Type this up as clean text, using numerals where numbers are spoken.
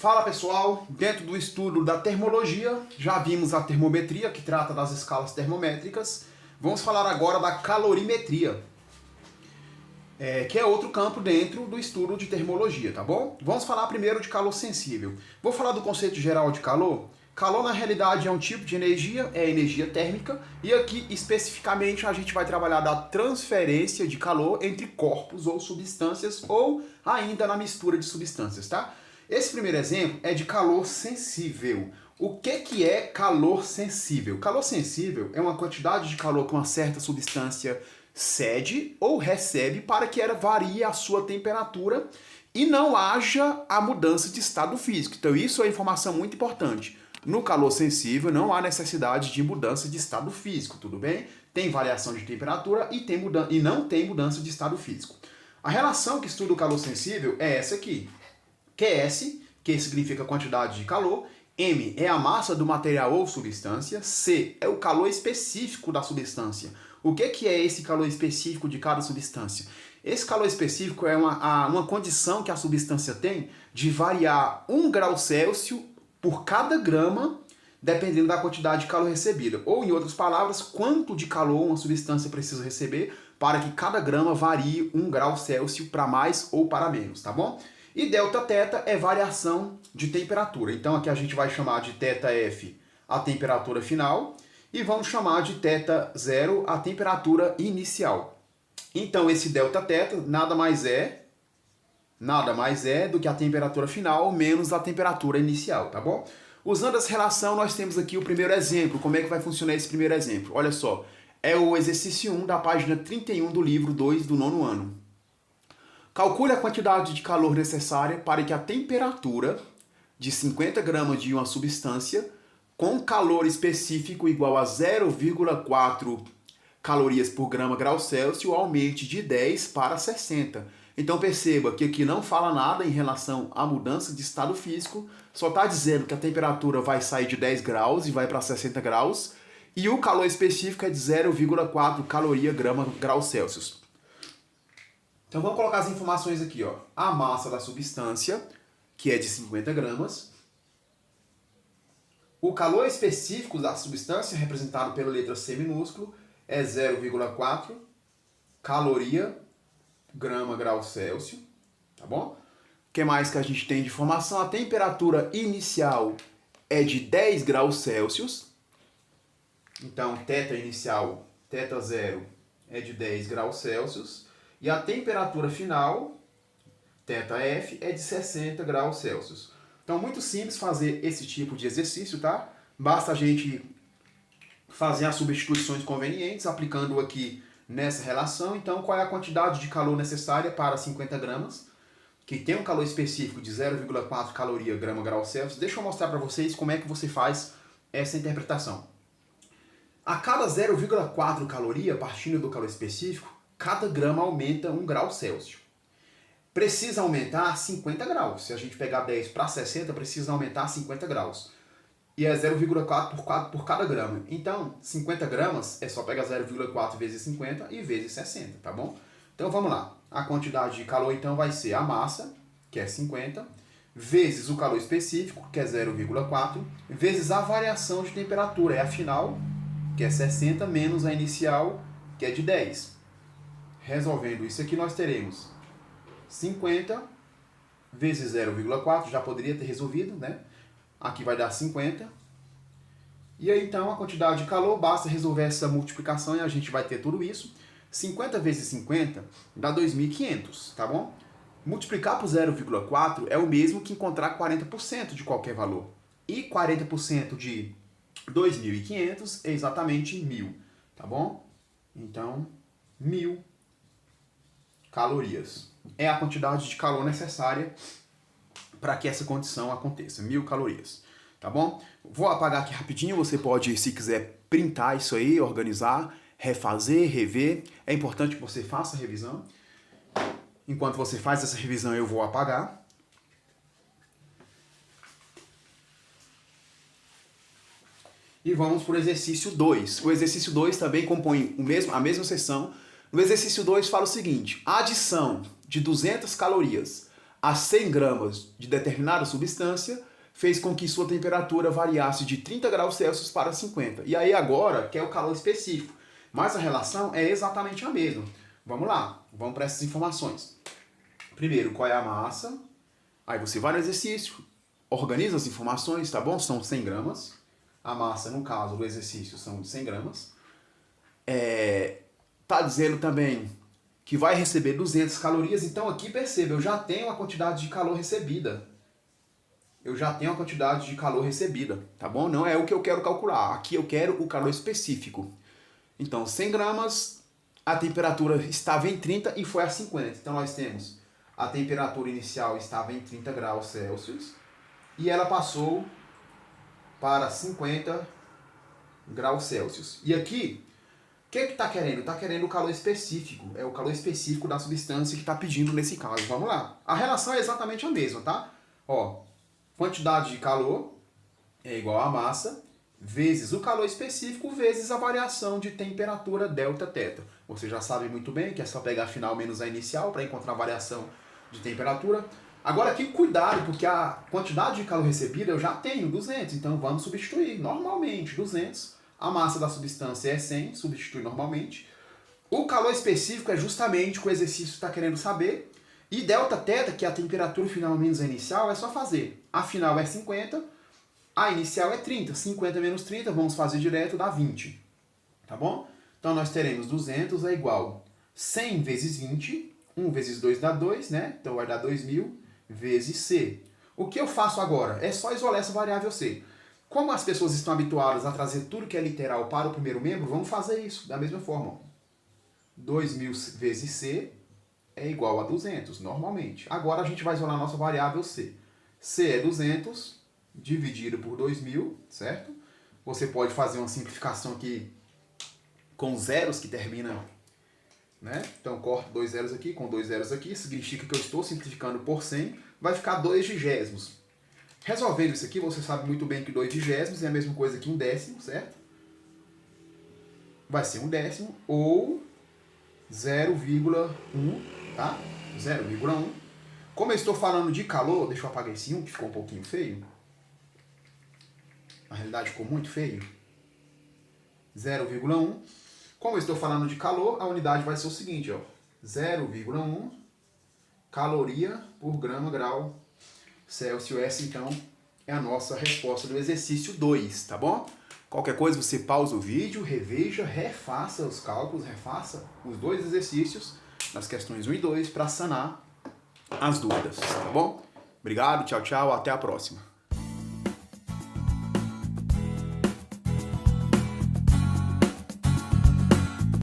Fala pessoal, dentro do estudo da termologia, já vimos a termometria, que trata das escalas termométricas. Vamos falar agora da calorimetria, que é outro campo dentro do estudo de termologia, tá bom? Vamos falar primeiro de calor sensível. Vou falar do conceito geral de calor. Calor, na realidade, é um tipo de energia, é energia térmica, e aqui, especificamente, a gente vai trabalhar da transferência de calor entre corpos ou substâncias, ou ainda na mistura de substâncias, tá? Esse primeiro exemplo é de calor sensível. O que é calor sensível? Calor sensível é uma quantidade de calor que uma certa substância cede ou recebe para que ela varie a sua temperatura e não haja a mudança de estado físico. Então isso é informação muito importante. No calor sensível não há necessidade de mudança de estado físico, tudo bem? Tem variação de temperatura e não tem mudança de estado físico. A relação que estuda o calor sensível é essa aqui. QS, que significa quantidade de calor, M é a massa do material ou substância, C é o calor específico da substância. O que é esse calor específico de cada substância? Esse calor específico é uma condição que a substância tem de variar 1 grau Celsius por cada grama, dependendo da quantidade de calor recebida. Ou, em outras palavras, quanto de calor uma substância precisa receber para que cada grama varie 1 grau Celsius para mais ou para menos, tá bom? E ΔT é variação de temperatura. Então aqui a gente vai chamar de ΔF a temperatura final e vamos chamar de ΔZ a temperatura inicial. Então esse ΔT nada mais é do que a temperatura final menos a temperatura inicial, tá bom? Usando essa relação, nós temos aqui o primeiro exemplo. Como é que vai funcionar esse primeiro exemplo? Olha só, é o exercício 1 da página 31 do livro 2 do 9º ano. Calcule a quantidade de calor necessária para que a temperatura de 50 gramas de uma substância com calor específico igual a 0,4 calorias por grau Celsius aumente de 10 para 60. Então perceba que aqui não fala nada em relação à mudança de estado físico, só está dizendo que a temperatura vai sair de 10 graus e vai para 60 graus, e o calor específico é de 0,4 caloria grau Celsius. Então vamos colocar as informações aqui, ó. A massa da substância, que é de 50 gramas. O calor específico da substância, representado pela letra C minúsculo, é 0,4 caloria grau Celsius, tá bom? O que mais que a gente tem de informação? A temperatura inicial é de 10 graus Celsius. Então, θ inicial, θ0 é de 10 graus Celsius. E a temperatura final, ΔF, é de 60 graus Celsius. Então, muito simples fazer esse tipo de exercício, tá? Basta a gente fazer as substituições convenientes, aplicando aqui nessa relação. Então, qual é a quantidade de calor necessária para 50 gramas? Que tem um calor específico de 0,4 caloria grau Celsius. Deixa eu mostrar para vocês como é que você faz essa interpretação. A cada 0,4 caloria, partindo do calor específico, cada grama aumenta 1 grau Celsius. Precisa aumentar 50 graus. Se a gente pegar 10 para 60, precisa aumentar 50 graus. E é 0,4 por cada grama. Então, 50 gramas é só pegar 0,4 vezes 50 e vezes 60, tá bom? Então, vamos lá. A quantidade de calor, então, vai ser a massa, que é 50, vezes o calor específico, que é 0,4, vezes a variação de temperatura, é a final, que é 60, menos a inicial, que é de 10. Resolvendo isso aqui, nós teremos 50 vezes 0,4, já poderia ter resolvido, né? Aqui vai dar 50. E aí, então, a quantidade de calor, basta resolver essa multiplicação e a gente vai ter tudo isso. 50 vezes 50 dá 2.500, tá bom? Multiplicar por 0,4 é o mesmo que encontrar 40% de qualquer valor. E 40% de 2.500 é exatamente 1.000, tá bom? Então, 1.000 calorias. É a quantidade de calor necessária para que essa condição aconteça. 1.000 calorias. Tá bom? Vou apagar aqui rapidinho. Você pode, se quiser, printar isso aí, organizar, refazer, rever. É importante que você faça a revisão. Enquanto você faz essa revisão, eu vou apagar. E vamos para o exercício 2. O exercício 2 também compõe a mesma seção. No exercício 2 fala o seguinte: a adição de 200 calorias a 100 gramas de determinada substância fez com que sua temperatura variasse de 30 graus Celsius para 50. E aí agora quer o calor específico. Mas a relação é exatamente a mesma. Vamos lá, vamos para essas informações. Primeiro, qual é a massa? Aí você vai no exercício, organiza as informações, tá bom? São 100 gramas. A massa, no caso do exercício, são 100 gramas. Tá dizendo também que vai receber 200 calorias. Então aqui perceba, eu já tenho a quantidade de calor recebida. Tá bom? Não é o que eu quero calcular. Aqui eu quero o calor específico. Então, 100 gramas, a temperatura estava em 30 e foi a 50. Então nós temos a temperatura inicial estava em 30 graus Celsius e ela passou para 50 graus Celsius. E aqui, o que está querendo? Está querendo o calor específico. É o calor específico da substância que está pedindo nesse caso. Vamos lá. A relação é exatamente a mesma, tá? Ó, quantidade de calor é igual a massa vezes o calor específico vezes a variação de temperatura ΔT. Você já sabe muito bem que é só pegar a final menos a inicial para encontrar a variação de temperatura. Agora aqui, cuidado, porque a quantidade de calor recebida eu já tenho, 200, então vamos substituir normalmente, 200. A massa da substância é 100, substitui normalmente. O calor específico é justamente o que o exercício está querendo saber. E ΔT, que é a temperatura final menos a inicial, é só fazer. A final é 50, a inicial é 30. 50 menos 30, vamos fazer direto, dá 20. Tá bom? Então nós teremos 200 é igual 100 vezes 20, 1 vezes 2 dá 2, né? Então vai dar 2000 vezes C. O que eu faço agora? É só isolar essa variável C. Como as pessoas estão habituadas a trazer tudo que é literal para o primeiro membro, vamos fazer isso da mesma forma. 2000 vezes C é igual a 200, normalmente. Agora a gente vai isolar a nossa variável C. C é 200 dividido por 2000, certo? Você pode fazer uma simplificação aqui com zeros que termina, né? Então corto 2 zeros aqui com 2 zeros aqui, significa que eu estou simplificando por 100, vai ficar 2/20. Resolvendo isso aqui, você sabe muito bem que 2/20 é a mesma coisa que 1/10, certo? Vai ser 1/10 ou 0,1, tá? 0,1. Como eu estou falando de calor, deixa eu apagar esse 1 que ficou um pouquinho feio. Na realidade ficou muito feio. 0,1. Como eu estou falando de calor, a unidade vai ser o seguinte, ó. 0,1 caloria por grau Celsius. Essa, então, é a nossa resposta do exercício 2, tá bom? Qualquer coisa, você pausa o vídeo, reveja, refaça os cálculos, refaça os dois exercícios nas questões 1 e 2 para sanar as dúvidas, tá bom? Obrigado, tchau, tchau, até a próxima.